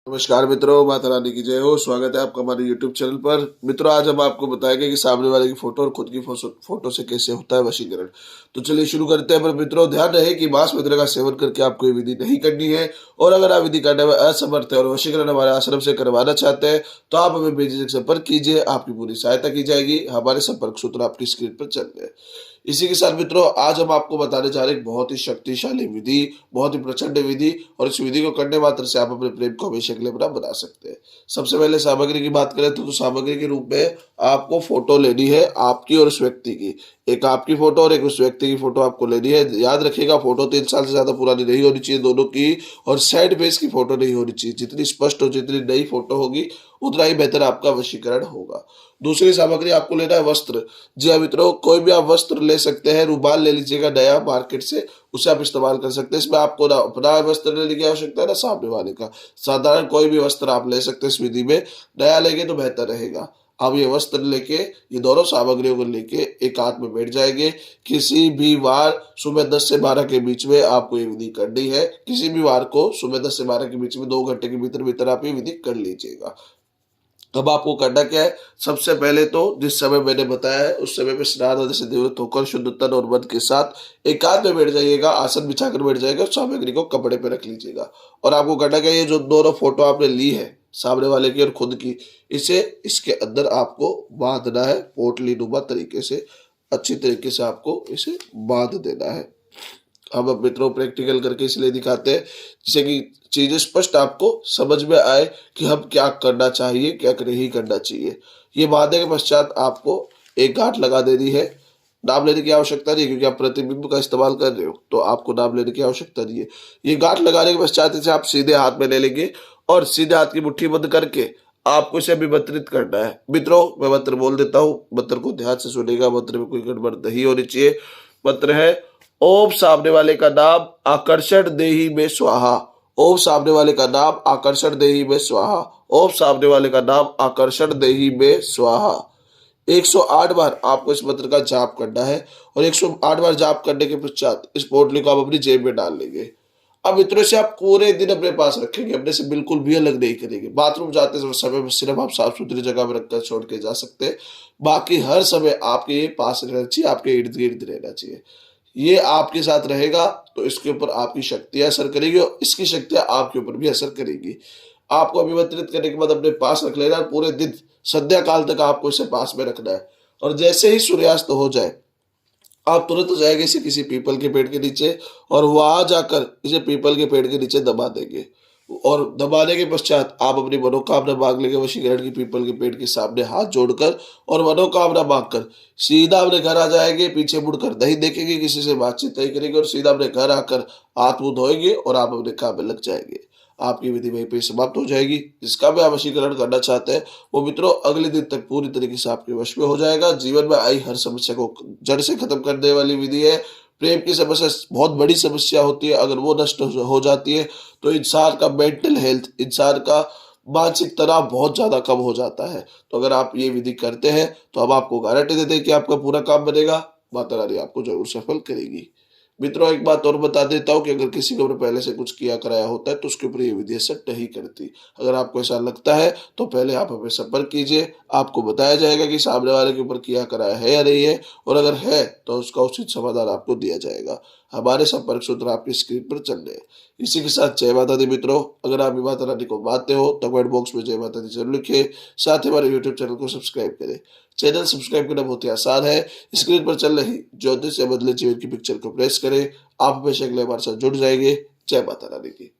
नमस्कार मित्रों, माता रानी की जय हो। स्वागत है आपका हमारे YouTube चैनल पर। मित्रों, आज हम आपको बताएंगे कि सामने वाले की फोटो और खुद की फोटो से कैसे होता है वशीकरण। तो चलिए शुरू करते हैं। पर मित्रों, ध्यान रहे कि मांस मदिरा का सेवन करके आपको ये विधि नहीं करनी है। और अगर आप विधि करने में असमर्थ है और वशीकरण हमारे आश्रम से करवाना चाहते हैं तो आप हमें बेझिझक संपर्क कीजिए। आपकी पूरी सहायता की जाएगी। हमारे संपर्क सूत्र आपकी स्क्रीन पर चल रहे हैं। इसी के साथ मित्रों, आज हम आपको बताने जा रहे हैं एक बहुत ही शक्तिशाली विधि, बहुत ही प्रचंड विधि। और इस विधि को करने मात्र से आप अपने प्रेम को हमेशा के लिए बना सकते हैं। सबसे पहले सामग्री की बात करें तो सामग्री के रूप में आपको फोटो लेनी है, आपकी और उस व्यक्ति की। एक आपकी फोटो और एक उस व्यक्ति की फोटो आपको लेनी है। याद रखिएगा, फोटो 3 साल से ज्यादा पुरानी नहीं होनी चाहिए दोनों की, और साइड फेस की फोटो नहीं होनी चाहिए। जितनी स्पष्ट और जितनी नई फोटो होगी उतना ही बेहतर आपका वशीकरण होगा। दूसरी सामग्री आपको लेना है वस्त्र। जी हाँ मित्रों, कोई भी आप वस्त्र ले सकते हैं। रुमाल ले लीजिएगा नया मार्केट से, उसे आप इस्तेमाल कर सकते हैं। इसमें आपको ना अपना वस्त्र लेने की आवश्यकता है ना सामने वाले का। साधारण कोई भी वस्त्र आप ले सकते हैं इस विधि में। नया लेंगे तो बेहतर रहेगा। आप ये वस्त्र लेके, ये दोनों सामग्रियों को लेके एक हाथ में बैठ जाएंगे। किसी भी वार सुबह 10 से 12 के बीच में आपको ये विधि करनी है। किसी भी वार को सुबह 10 से 12 के बीच में 2 घंटे के भीतर भीतर आप ये विधि कर लीजिएगा। अब आपको करना क्या है? सबसे पहले तो जिस समय मैंने बताया है उस समय पे स्नान आदि से निवृत्त होकर शुद्ध तन और मन के साथ एकांत में बैठ जाइएगा। आसन बिछाकर बैठ जाइएगा और सामग्री को कपड़े पे रख लीजिएगा। और आपको करना क्या है? ये जो दोनों फोटो आपने ली है, सामने वाले की और खुद की, इसे इसके अंदर आपको बांधना है। पोटली नुमा तरीके से अच्छी तरीके से आपको इसे बांध देना है। हम अब मित्रों प्रैक्टिकल करके इसलिए दिखाते हैं जिससे कि चीजें स्पष्ट आपको समझ में आए कि हम क्या करना चाहिए, क्या नहीं करना चाहिए। ये बांधने के पश्चात आपको एक गांठ लगा देनी है। नाम लेने की आवश्यकता नहीं है, क्योंकि आप प्रतिबिंब का इस्तेमाल कर रहे हो तो आपको नाम लेने की आवश्यकता नहीं है। ये गांठ लगाने के पश्चात इसे आप सीधे हाथ में ले लेंगे और सीधे हाथ की मुट्ठी बंद करके आपको इसे अभिमंत्रित करना है। मित्रों, मैं मंत्र बोल देता हूँ, मंत्र को ध्यान से सुनेगा। मंत्र में कोई गड़बड़ नहीं होनी चाहिए। मंत्र है ओम सामने वाले का नाम आकर्षण देही में स्वाहा। ओम सामने वाले का नाम आकर्षण देही में स्वाहा। ओम सामने वाले का नाम आकर्षण देही में स्वाहा। 108 बार आपको इस मंत्र का जाप करना है। और 108 बार जाप करने के पश्चात इस पोटली को आप अपनी जेब में डाल लेंगे। अब मित्रों, से आप पूरे दिन अपने पास रखेंगे, अपने से बिल्कुल भी अलग नहीं करेंगे। बाथरूम जाते समय में सिर्फ आप साफ सुथरी जगह में रखकर छोड़ के जा सकते हैं। बाकी हर समय आपके पास रहना चाहिए, आपके इर्द गिर्द रहना चाहिए। ये आपके साथ रहेगा तो इसके ऊपर आपकी शक्तियां असर करेगी और इसकी शक्तियां आपके ऊपर भी असर करेगी। आपको अभिमंत्रित करने के बाद अपने पास रख लेना। पूरे दिन संध्या काल तक आपको इसे पास में रखना है। और जैसे ही सूर्यास्त हो जाए आप तुरंत जाएंगे इसे किसी पीपल के पेड़ के नीचे और वहां जाकर इसे पीपल के पेड़ के नीचे दबा देंगे। और दबाने के पश्चात आप अपनी मनोकामना मांग लेंगे। वशीकरण की पीपल के पेड़ के सामने हाथ जोड़कर और मनोकामना मांगकर सीधा अपने घर आ जाएंगे। पीछे मुड़कर नहीं देखेंगे, किसी से बातचीत नहीं करेंगे और सीधा अपने घर आकर हाथ मुंह धोएंगे और आप अपने काम में लग जाएंगे। आपकी विधि वहीं पे समाप्त हो जाएगी। जिसका भी आप वशीकरण करना चाहते हैं वो मित्रों अगले दिन तक पूरी तरीके से आपके वश में हो जाएगा। जीवन में आई हर समस्या को जड़ से खत्म करने वाली विधि है। प्रेम की समस्या बहुत बड़ी समस्या होती है, अगर वो नष्ट हो जाती है तो इंसान का मेंटल हेल्थ, इंसान का मानसिक तनाव बहुत ज्यादा कम हो जाता है। तो अगर आप ये विधि करते हैं तो हम आपको गारंटी देते हैं कि आपका पूरा काम बनेगा। माता रानी आपको जरूर सफल करेगी। मित्रों, एक बात और बता देता हूँ कि अगर किसी के ऊपर पहले से कुछ किया कराया होता है तो उसके ऊपर ये विधि असर नहीं करती। अगर आपको ऐसा लगता है तो पहले आप हमें संपर्क कीजिए। आपको बताया जाएगा कि सामने वाले के ऊपर किया कराया है या नहीं है, और अगर है तो उसका उचित समाधान आपको दिया जाएगा। हमारे संपर्क सूत्र आपकी स्क्रीन पर चल रहे हैं। इसी के साथ जय माता दी। मित्रों, अगर आप माता रानी को मानते हो तो कमेंट बॉक्स में जय माता दी जरूर लिखिए। साथ ही हमारे यूट्यूब चैनल को सब्सक्राइब करें। चैनल सब्सक्राइब करना बहुत ही आसान है। स्क्रीन पर चल रही ज्योतिष से बदले जीवन की पिक्चर को प्रेस करें। आप हमेशा अगले बार साथ जुड़ जाएंगे। जय माता रानी की।